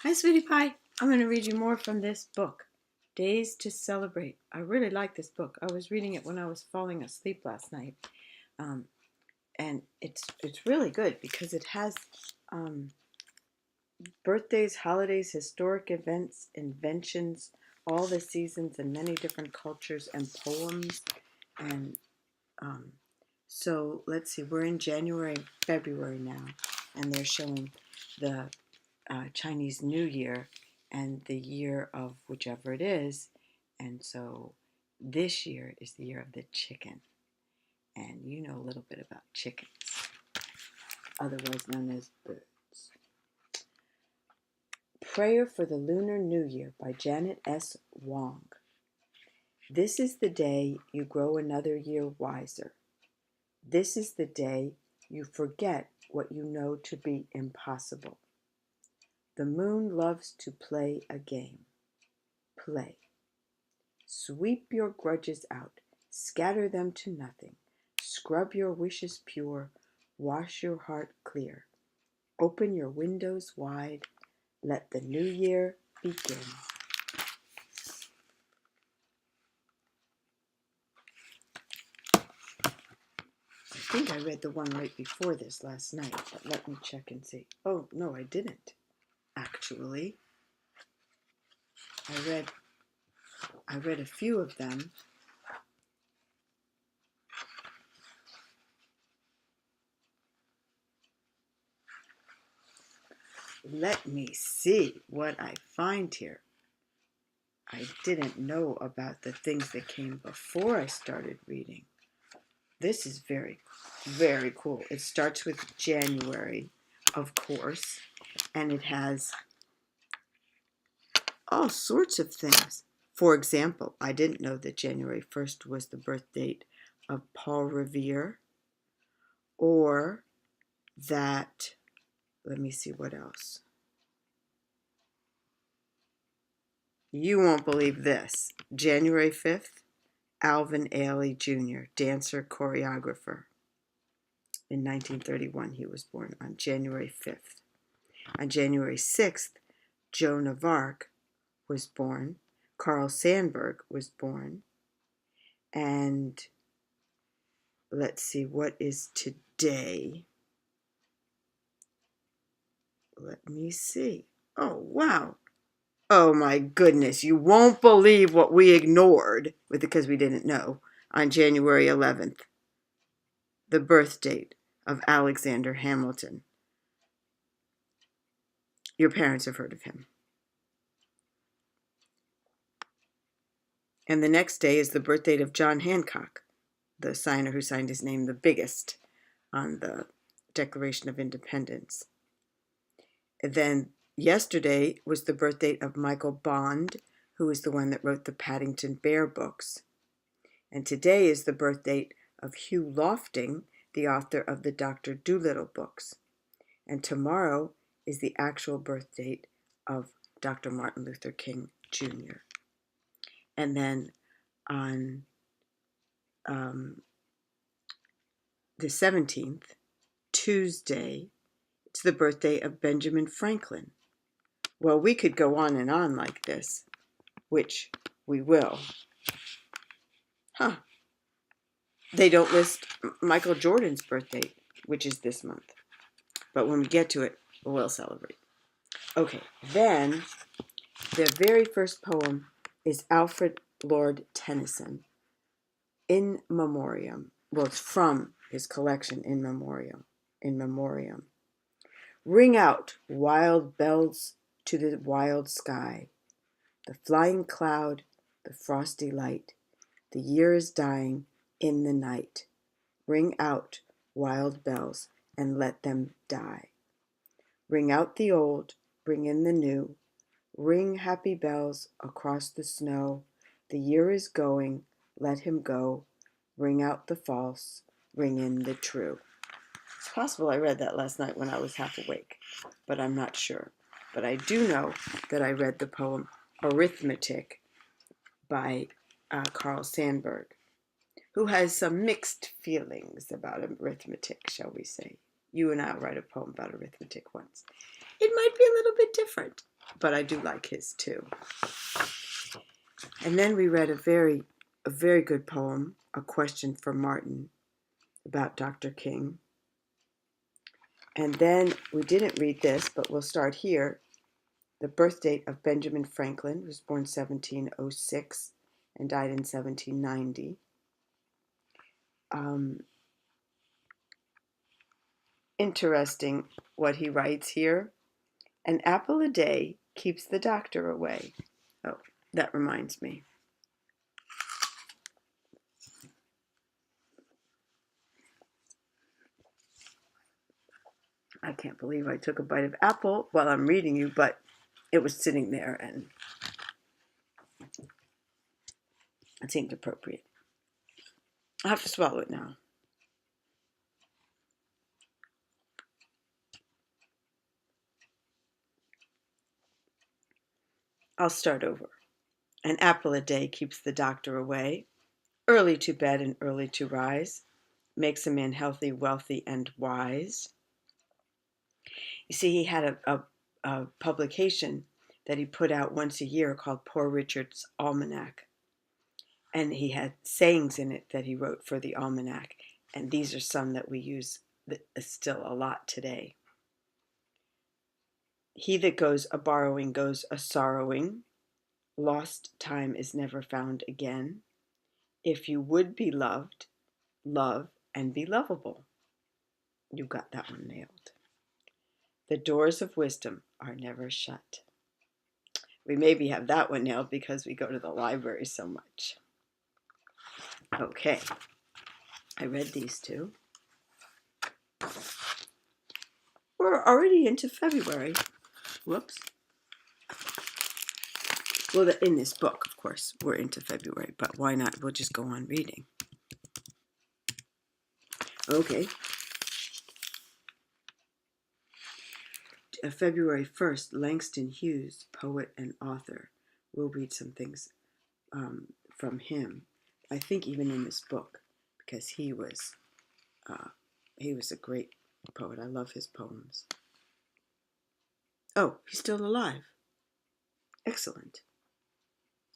Hi, sweetie pie. I'm going to read you more from this book, Days to Celebrate. I really like this book. I was reading it when I was falling asleep last night, um, and it's really good because it has um, birthdays, holidays, historic events, inventions, all the seasons, and many different cultures and poems. And um, so let's see, we're in January, February now, and they're showing the Chinese New Year and the year of whichever it is. And so this year is the year of the chicken. And you know a little bit about chickens, otherwise known as birds. Prayer for the Lunar New Year by Janet S. Wong. This is the day you grow another year wiser. This is the day you forget what you know to be impossible. The moon loves to play a game. Play. Sweep your grudges out, scatter them to nothing, scrub your wishes pure, wash your heart clear. Open your windows wide, let the new year begin. I think I read the one right before this last night, but let me check and see. Oh, no, I didn't, actually. I read a few of them. Let me see what I find here. I didn't know about the things that came before I started reading. This is very, very cool. It starts with January, of course, and it has all sorts of things. For example, I didn't know that January 1st was the birth date of Paul Revere, or that, let me see what else. You won't believe this. January 5th, Alvin Ailey Jr., dancer, choreographer. In 1931, he was born on January 5th. On January 6th, Joan of Arc was born. Carl Sandburg was born. And let's see, what is today? Let me see. Oh, wow. Oh, my goodness. You won't believe what we ignored because we didn't know on January 11th, the birth date of Alexander Hamilton. Your parents have heard of him. And the next day is the birth date of John Hancock, the signer who signed his name the biggest on the Declaration of Independence. And then yesterday was the birth date of Michael Bond, who is the one that wrote the Paddington Bear books. And today is the birth date of Hugh Lofting, the author of the Dr. Dolittle books. And tomorrow is the actual birth date of Dr. Martin Luther King Jr. And then on the 17th, Tuesday, it's the birthday of Benjamin Franklin. Well, we could go on and on like this, which we will. They don't list Michael Jordan's birthday, which is this month. But when we get to it, we'll celebrate. Okay, then the very first poem is Alfred Lord Tennyson, In Memoriam. Well, it's from his collection In Memoriam. In Memoriam. Ring out, wild bells to the wild sky, the flying cloud, the frosty light. The year is dying in the night. Ring out, wild bells, and let them die. Ring out the old, bring in the new. Ring happy bells across the snow. The year is going, let him go. Ring out the false, ring in the true. It's possible I read that last night when I was half awake, but I'm not sure. But I do know that I read the poem Arithmetic by Carl Sandburg, who has some mixed feelings about arithmetic, shall we say. You and I will write a poem about arithmetic once. It might be a little bit different, but I do like his too. And then we read a very good poem, A Question for Martin, about Dr. King. And then we didn't read this, but we'll start here. The birth date of Benjamin Franklin, who was born 1706 and died in 1790. Interesting what he writes here. An apple a day keeps the doctor away. Oh, that reminds me. I can't believe I took a bite of apple while I'm reading you, but it was sitting there and it seemed appropriate. I have to swallow it now. I'll start over. An apple a day keeps the doctor away. Early to bed and early to rise makes a man healthy, wealthy, and wise. You see, he had a publication that he put out once a year called Poor Richard's Almanac. And he had sayings in it that he wrote for the almanac. And these are some that we use still a lot today. He that goes a borrowing goes a sorrowing. Lost time is never found again. If you would be loved, love and be lovable. You got that one nailed. The doors of wisdom are never shut. We maybe have that one nailed because we go to the library so much. Okay, I read these two. We're already into February. Whoops. Well, in this book, of course, we're into February, but why not? We'll just go on reading. Okay. February 1st, Langston Hughes, poet and author. We'll read some things from him. I think even in this book, because he was a great poet. I love his poems. Oh, he's still alive. Excellent.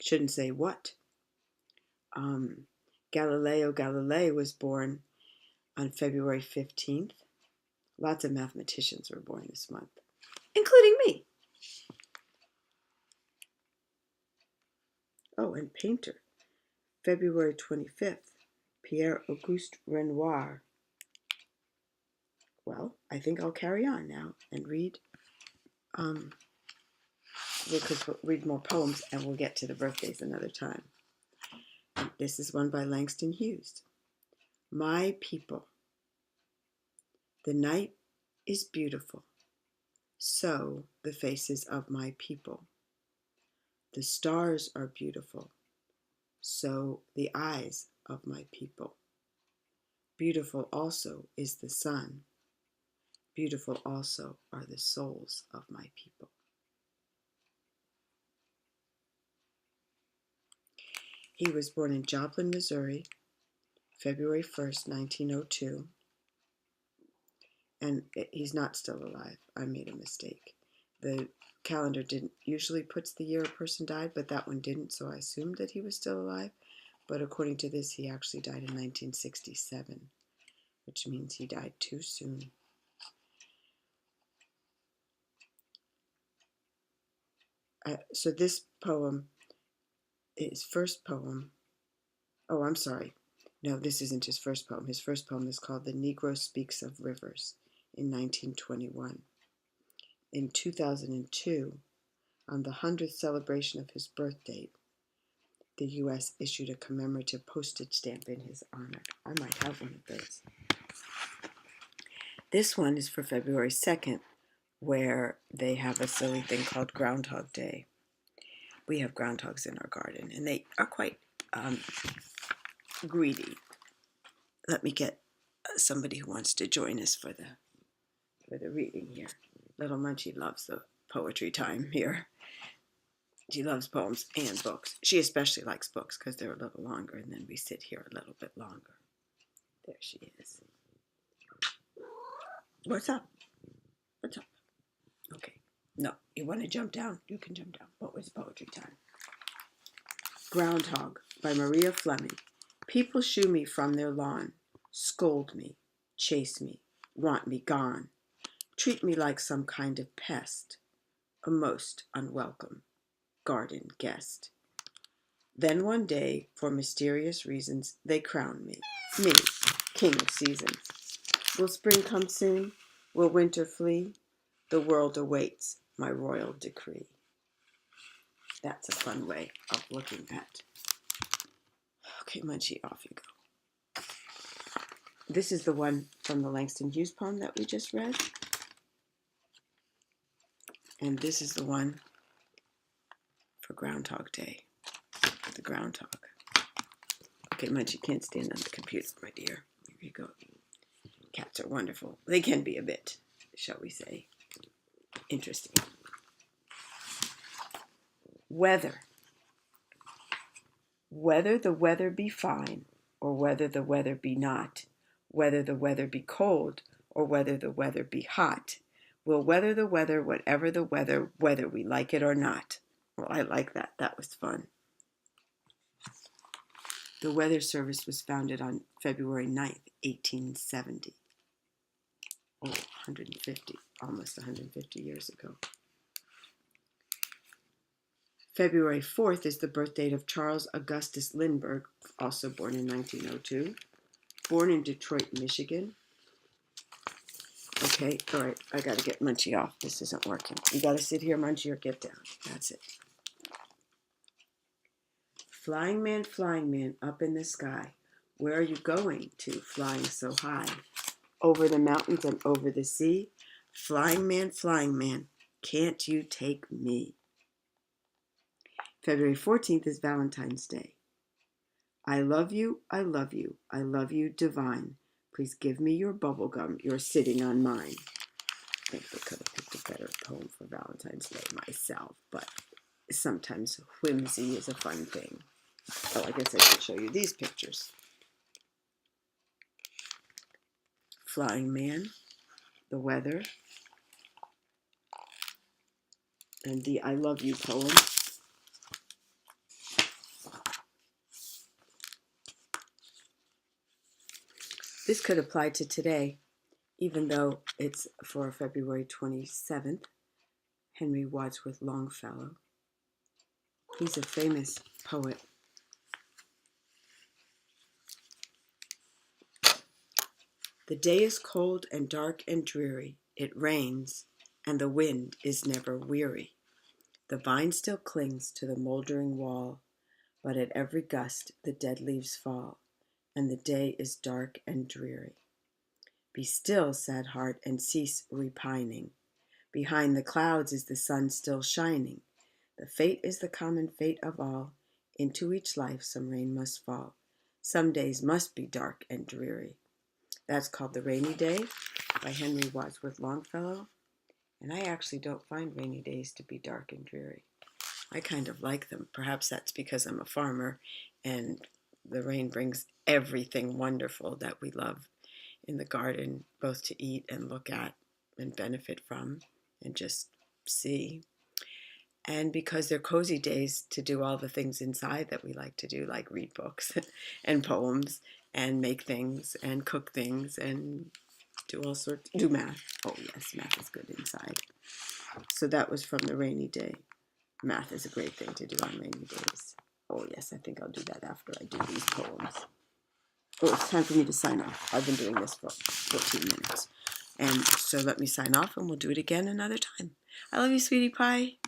Shouldn't say what. Galileo Galilei was born on February 15th. Lots of mathematicians were born this month, including me. Oh, and painter. February 25th, Pierre-Auguste Renoir. Well, I think I'll carry on now and read. We could read more poems and we'll get to the birthdays another time. And this is one by Langston Hughes. My people. The night is beautiful, so the faces of my people. The stars are beautiful, so the eyes of my people. Beautiful also is the sun. Beautiful also are the souls of my people. He was born in Joplin, Missouri, February 1st, 1902. And he's not still alive. I made a mistake. The calendar didn't usually puts the year a person died, but that one didn't, so I assumed that he was still alive. But according to this, he actually died in 1967, which means he died too soon. So this poem, his first poem, oh, I'm sorry. No, this isn't his first poem. His first poem is called The Negro Speaks of Rivers in 1921. In 2002, on the 100th celebration of his birth date, the U.S. issued a commemorative postage stamp in his honor. I might have one of those. This one is for February 2nd, where they have a silly thing called Groundhog Day. We have groundhogs in our garden, and they are quite greedy. Let me get somebody who wants to join us for the reading here. Little Munchie loves the poetry time here. She loves poems and books. She especially likes books because they're a little longer, and then we sit here a little bit longer. There she is. What's up? What's up? Okay. No, you want to jump down? You can jump down. What was poetry time? Groundhog by Maria Fleming. People shoo me from their lawn, scold me, chase me, want me gone, treat me like some kind of pest, a most unwelcome garden guest. Then one day, for mysterious reasons, they crown me, king of seasons. Will spring come soon? Will winter flee? The world awaits my royal decree. That's a fun way of looking at. Okay, Munchie, off you go. This is the one from the Langston Hughes poem that we just read. And this is the one for Groundhog Day. The groundhog. Okay, Munchie can't stand on the computer, my dear. Here you go. Cats are wonderful. They can be a bit, shall we say, interesting. Weather. Whether the weather be fine, or whether the weather be not, whether the weather be cold, or whether the weather be hot, we'll weather the weather, whatever the weather, whether we like it or not. Well, I like that. That was fun. The Weather Service was founded on February 9th, 1870. Oh, 150, almost 150 years ago. February 4th is the birth date of Charles Augustus Lindbergh, also born in 1902. Born in Detroit, Michigan. Okay, all right, I got to get Munchie off. This isn't working. You got to sit here, Munchie, or get down. That's it. Flying man, up in the sky. Where are you going to, flying so high? Over the mountains and over the sea. Flying man, can't you take me? February 14th is Valentine's Day. I love you, I love you, I love you divine. Please give me your bubble gum, you're sitting on mine. I think they could have picked a better poem for Valentine's Day myself, but sometimes whimsy is a fun thing. Oh, I guess I should show you these pictures. Flying man, the weather, and the I love you poem. This could apply to today, even though it's for February 27th, Henry Wadsworth Longfellow. He's a famous poet. The day is cold and dark and dreary. It rains, and the wind is never weary. The vine still clings to the moldering wall, but at every gust the dead leaves fall, and the day is dark and dreary. Be still, sad heart, and cease repining. Behind the clouds is the sun still shining. The fate is the common fate of all. Into each life some rain must fall. Some days must be dark and dreary. That's called The Rainy Day by Henry Wadsworth Longfellow. And I actually don't find rainy days to be dark and dreary. I kind of like them. Perhaps that's because I'm a farmer and the rain brings everything wonderful that we love in the garden, both to eat and look at and benefit from and just see. And because they're cozy days to do all the things inside that we like to do, like read books and poems and make things and cook things and do all sorts, do math. Oh yes, math is good inside. So that was from The Rainy Day. Math is a great thing to do on rainy days. Oh yes, I think I'll do that after I do these poems. Oh, it's time for me to sign off. I've been doing this for 14 minutes. And so let me sign off and we'll do it again another time. I love you, sweetie pie.